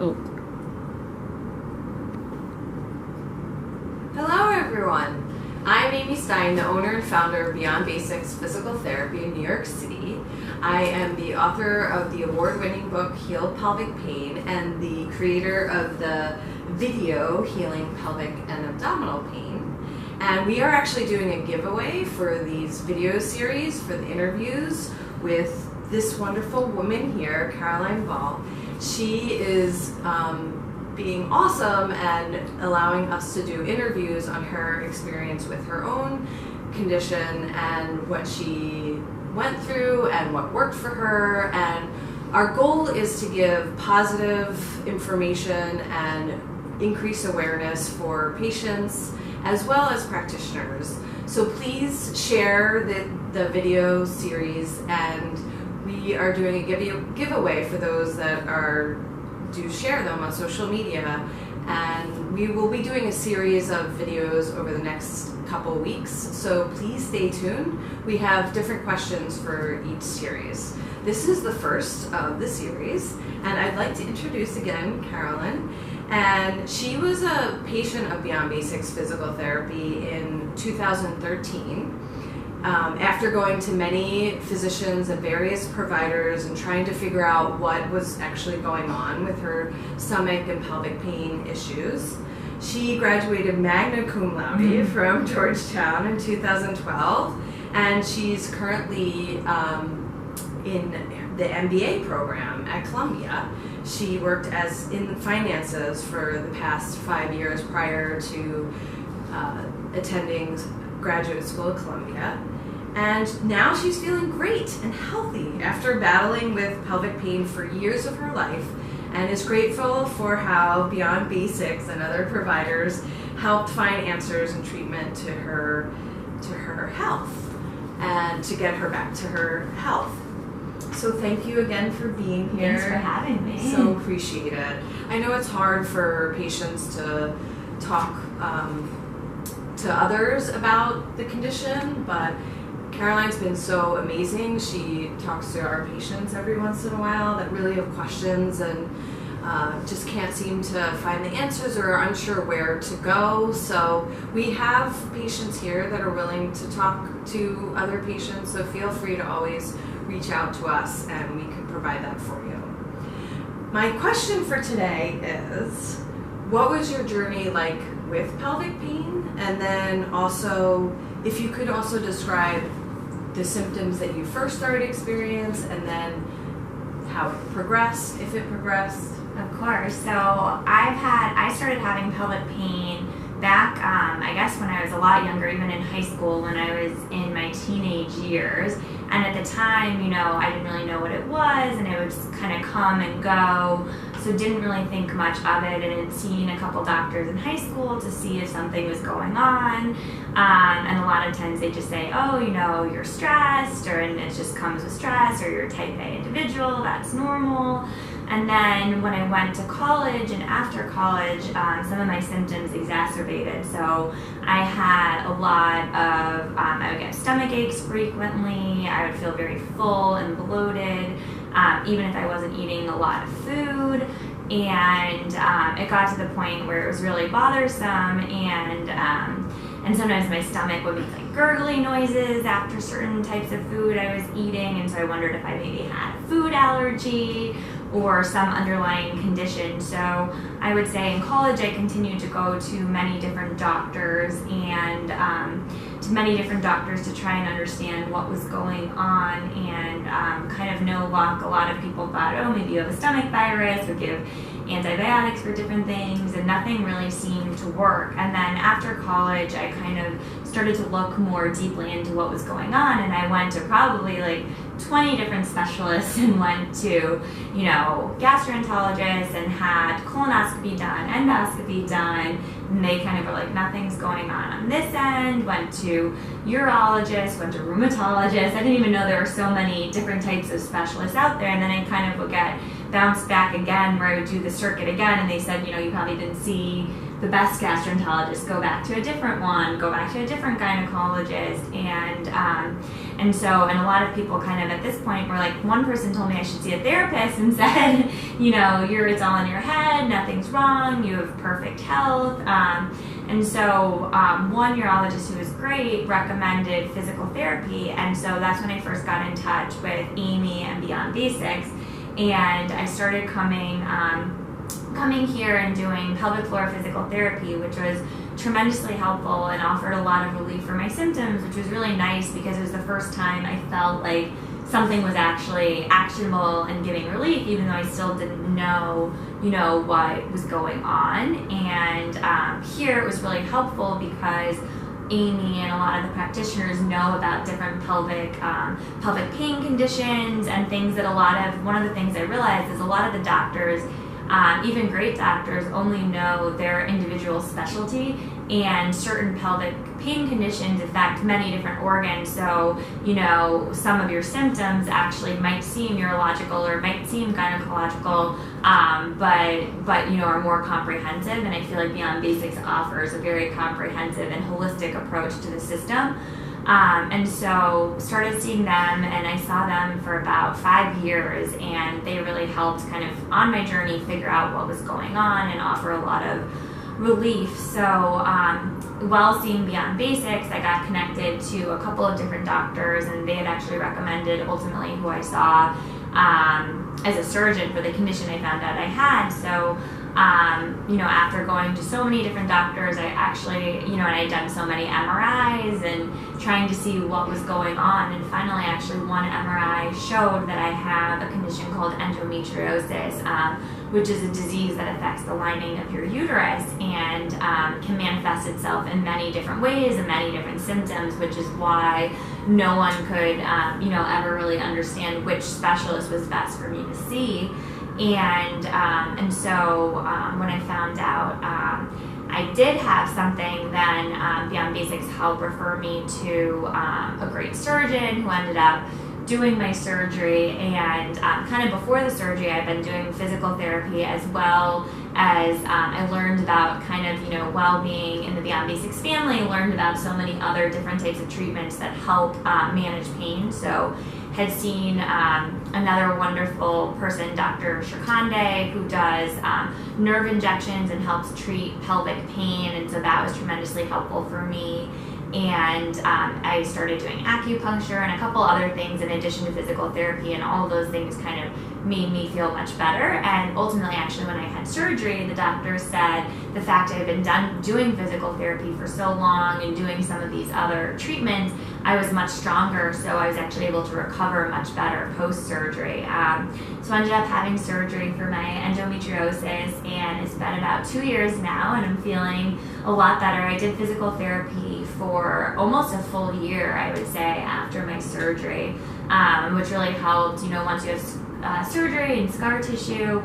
Oh. Hello everyone. I'm Amy Stein, the owner and founder of Beyond Basics Physical Therapy in New York City. I am the author of the award-winning book Heal Pelvic Pain and the creator of the video Healing Pelvic and Abdominal Pain. And we are actually doing a giveaway for these video series for the interviews with this wonderful woman here, Caroline Ball. She is being awesome and allowing us to do interviews on her experience with her own condition and what she went through and what worked for her. And our goal is to give positive information and increase awareness for patients as well as practitioners. So please share the video series, and we are doing a giveaway for those that do share them on social media, and we will be doing a series of videos over the next couple weeks, so please stay tuned. We have different questions for each series. This is the first of the series, and I'd like to introduce again Carolyn. And she was a patient of Beyond Basics Physical Therapy in 2013. After going to many physicians and various providers and trying to figure out what was actually going on with her stomach and pelvic pain issues, she graduated magna cum laude from Georgetown in 2012, and she's currently in the MBA program at Columbia. She worked in finances for the past 5 years prior to attending graduate school at Columbia. And now she's feeling great and healthy after battling with pelvic pain for years of her life, and is grateful for how Beyond Basics and other providers helped find answers and treatment to her health and to get her back to her health. So thank you again for being here. Thanks for having me. So appreciate it. I know it's hard for patients to talk to others about the condition, but Caroline's been so amazing. She talks to our patients every once in a while that really have questions and just can't seem to find the answers or are unsure where to go. So we have patients here that are willing to talk to other patients, so feel free to always reach out to us and we can provide that for you. My question for today is, what was your journey like with pelvic pain? And then also, if you could also describe the symptoms that you first started to experience and then how it progressed, if it progressed. Of course. So I started having pelvic pain back, I guess when I was a lot younger, even in high school when I was in my teenage years. And at the time, I didn't really know what it was, and it would just kind of come and go. So didn't really think much of it, and had seen a couple doctors in high school to see if something was going on. And a lot of times they just say, oh, you're stressed, and it just comes with stress, or you're a type A individual, that's normal. And then when I went to college and after college, some of my symptoms exacerbated. So I had a lot of, I would get stomach aches frequently, I would feel very full and bloated, even if I wasn't eating a lot of food. And it got to the point where it was really bothersome, and sometimes my stomach would make like gurgly noises after certain types of food I was eating, and so I wondered if I maybe had a food allergy or some underlying condition. So I would say in college I continued to go to many different doctors and to try and understand what was going on, and kind of no luck. A lot of people thought, oh, maybe you have a stomach virus, or give antibiotics for different things, and nothing really seemed to work. And then after college I kind of started to look more deeply into what was going on, and I went to probably like 20 different specialists and went to, gastroenterologists and had colonoscopy done, endoscopy done, and they kind of were like, nothing's going on this end. Went to urologists, went to rheumatologists. I didn't even know there were so many different types of specialists out there, and then I kind of would get bounced back again where I would do the circuit again, and they said, you probably didn't see the best gastroenterologist, go back to a different one, go back to a different gynecologist, and a lot of people kind of at this point were like, one person told me I should see a therapist and said, it's all in your head, nothing's wrong, you have perfect health, one urologist who was great recommended physical therapy, and so that's when I first got in touch with Amy and Beyond Basics, and I started coming here and doing pelvic floor physical therapy, which was tremendously helpful and offered a lot of relief for my symptoms, which was really nice because it was the first time I felt like something was actually actionable and giving relief, even though I still didn't know, what was going on. And here it was really helpful because Amy and a lot of the practitioners know about different pelvic pain conditions and things that one of the things I realized is a lot of the doctors, even great doctors, only know their individual specialty, and certain pelvic pain conditions affect many different organs. So, some of your symptoms actually might seem urological or might seem gynecological, but are more comprehensive. And I feel like Beyond Basics offers a very comprehensive and holistic approach to the system. And so started seeing them, and I saw them for about 5 years, and they really helped kind of on my journey figure out what was going on and offer a lot of relief. So while seeing Beyond Basics, I got connected to a couple of different doctors, and they had actually recommended ultimately who I saw as a surgeon for the condition I found out I had. So after going to so many different doctors, I actually, and I'd done so many MRIs and trying to see what was going on. And finally, actually, one MRI showed that I have a condition called endometriosis, which is a disease that affects the lining of your uterus and can manifest itself in many different ways and many different symptoms, which is why no one could, ever really understand which specialist was best for me to see. And so when I found out I did have something, then Beyond Basics helped refer me to a great surgeon who ended up doing my surgery. And kind of before the surgery, I've been doing physical therapy as well as I learned about kind of, well-being in the Beyond Basics family, learned about so many other different types of treatments that help manage pain. So had seen another wonderful person, Dr. Shirkande, who does nerve injections and helps treat pelvic pain, and so that was tremendously helpful for me. And I started doing acupuncture and a couple other things in addition to physical therapy, and all of those things kind of made me feel much better. And ultimately, actually, when I had surgery, the doctor said the fact I had been doing physical therapy for so long and doing some of these other treatments, I was much stronger, so I was actually able to recover much better post-surgery. So I ended up having surgery for my endometriosis, and it's been about 2 years now, and I'm feeling a lot better. I did physical therapy for almost a full year, I would say, after my surgery, which really helped. Once you have surgery and scar tissue,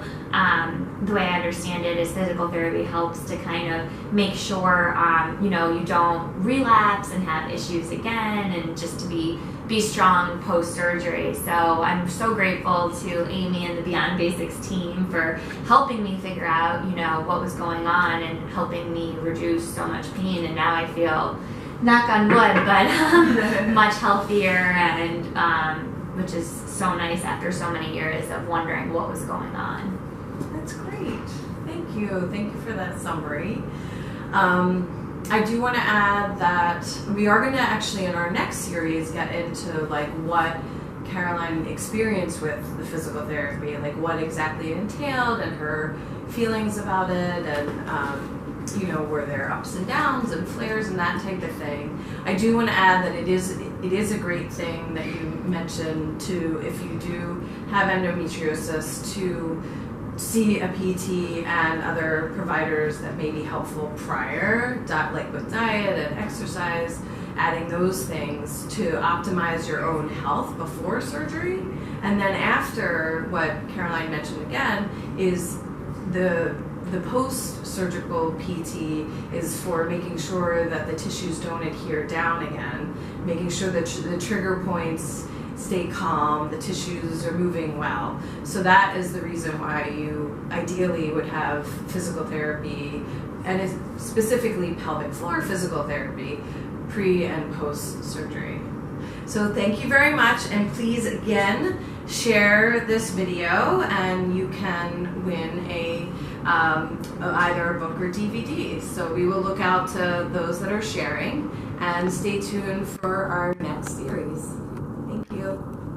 the way I understand it is physical therapy helps to kind of make sure, you don't relapse and have issues again, and just to be strong post-surgery. So I'm so grateful to Amy and the Beyond Basics team for helping me figure out, what was going on and helping me reduce so much pain. And now I feel, knock on wood, but much healthier, and which is so nice after so many years of wondering what was going on. That's great. Thank you. Thank you for that summary. I do want to add that we are going to actually in our next series get into what Caroline experienced with the physical therapy, what exactly it entailed and her feelings about it, and were there ups and downs and flares and that type of thing. I do want to add that it is a great thing that you mentioned to, if you do have endometriosis, to see a PT and other providers that may be helpful prior, with diet and exercise, adding those things to optimize your own health before surgery. And then after, what Caroline mentioned again, is the post-surgical PT is for making sure that the tissues don't adhere down again, making sure that the trigger points stay calm, the tissues are moving well. So that is the reason why you ideally would have physical therapy, and specifically pelvic floor physical therapy, pre and post surgery. So thank you very much, and please again share this video, and you can win either a book or DVD. So we will look out to those that are sharing, and stay tuned for our next series. Thank you.